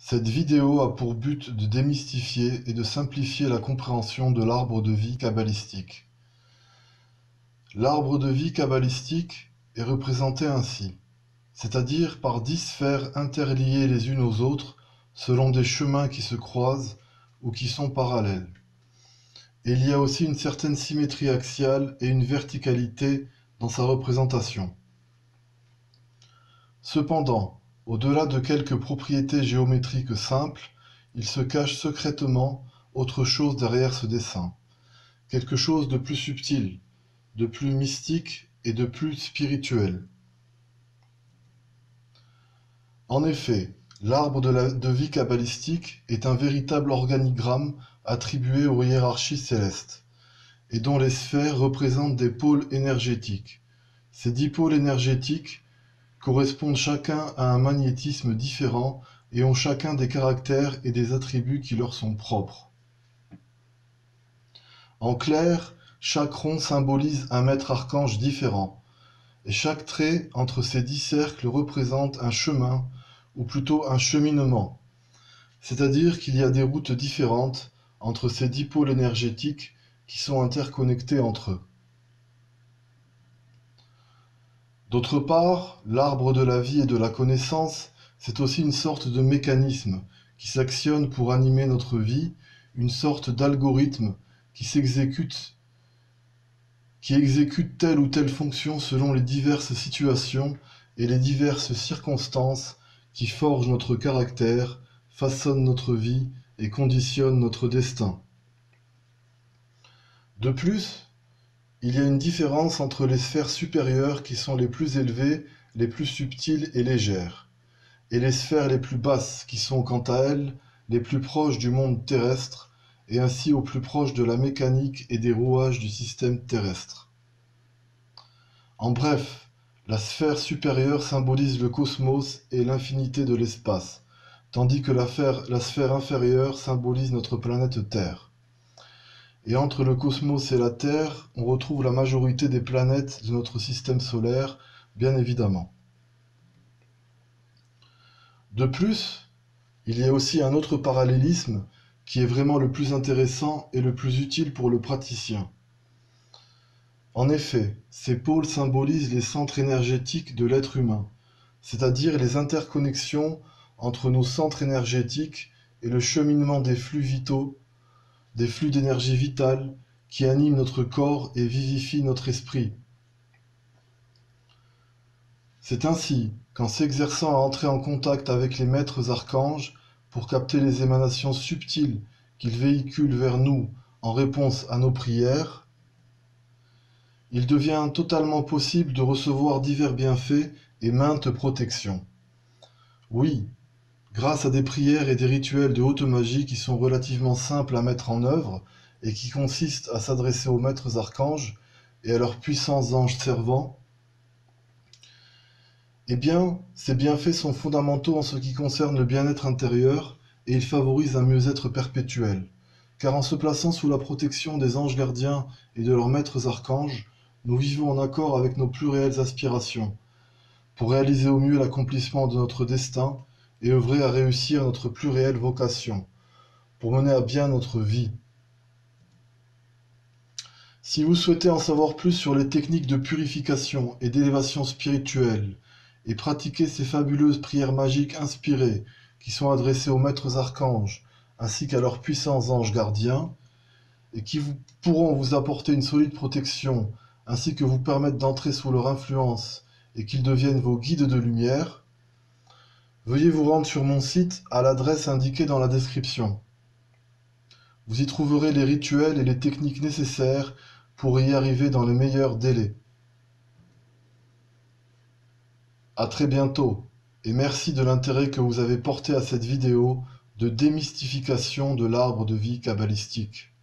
Cette vidéo a pour but de démystifier et de simplifier la compréhension de l'arbre de vie kabbalistique. L'arbre de vie kabbalistique est représenté ainsi, c'est-à-dire par 10 sphères interliées les unes aux autres selon des chemins qui se croisent ou qui sont parallèles. Et il y a aussi une certaine symétrie axiale et une verticalité dans sa représentation. Cependant, au-delà de quelques propriétés géométriques simples, il se cache secrètement autre chose derrière ce dessin, quelque chose de plus subtil, de plus mystique et de plus spirituel. En effet, l'arbre de vie kabbalistique est un véritable organigramme attribué aux hiérarchies célestes, et dont les sphères représentent des pôles énergétiques. Ces 10 pôles énergétiques correspondent chacun à un magnétisme différent et ont chacun des caractères et des attributs qui leur sont propres. En clair, chaque rond symbolise un maître archange différent, et chaque trait entre ces 10 cercles représente un chemin, ou plutôt un cheminement, c'est-à-dire qu'il y a des routes différentes entre ces 10 pôles énergétiques qui sont interconnectés entre eux. D'autre part, l'arbre de la vie et de la connaissance, c'est aussi une sorte de mécanisme qui s'actionne pour animer notre vie, une sorte d'algorithme qui exécute telle ou telle fonction selon les diverses situations et les diverses circonstances qui forgent notre caractère, façonnent notre vie et conditionnent notre destin. De plus, il y a une différence entre les sphères supérieures qui sont les plus élevées, les plus subtiles et légères, et les sphères les plus basses qui sont quant à elles les plus proches du monde terrestre et ainsi au plus proche de la mécanique et des rouages du système terrestre. En bref, la sphère supérieure symbolise le cosmos et l'infinité de l'espace, tandis que la sphère inférieure symbolise notre planète Terre. Et entre le cosmos et la Terre, on retrouve la majorité des planètes de notre système solaire, bien évidemment. De plus, il y a aussi un autre parallélisme qui est vraiment le plus intéressant et le plus utile pour le praticien. En effet, ces pôles symbolisent les centres énergétiques de l'être humain, c'est-à-dire les interconnexions entre nos centres énergétiques et le cheminement des flux vitaux, des flux d'énergie vitale qui animent notre corps et vivifient notre esprit. C'est ainsi qu'en s'exerçant à entrer en contact avec les maîtres archanges pour capter les émanations subtiles qu'ils véhiculent vers nous en réponse à nos prières, il devient totalement possible de recevoir divers bienfaits et maintes protections. Oui, grâce à des prières et des rituels de haute magie qui sont relativement simples à mettre en œuvre et qui consistent à s'adresser aux maîtres archanges et à leurs puissants anges servants, eh bien, ces bienfaits sont fondamentaux en ce qui concerne le bien-être intérieur et ils favorisent un mieux-être perpétuel. Car en se plaçant sous la protection des anges gardiens et de leurs maîtres archanges, nous vivons en accord avec nos plus réelles aspirations, pour réaliser au mieux l'accomplissement de notre destin et œuvrer à réussir notre plus réelle vocation, pour mener à bien notre vie. Si vous souhaitez en savoir plus sur les techniques de purification et d'élévation spirituelle, et pratiquer ces fabuleuses prières magiques inspirées qui sont adressées aux maîtres archanges ainsi qu'à leurs puissants anges gardiens, et qui pourront vous apporter une solide protection ainsi que vous permettre d'entrer sous leur influence et qu'ils deviennent vos guides de lumière, veuillez vous rendre sur mon site à l'adresse indiquée dans la description. Vous y trouverez les rituels et les techniques nécessaires pour y arriver dans les meilleurs délais. À très bientôt, et merci de l'intérêt que vous avez porté à cette vidéo de démystification de l'arbre de vie kabbalistique.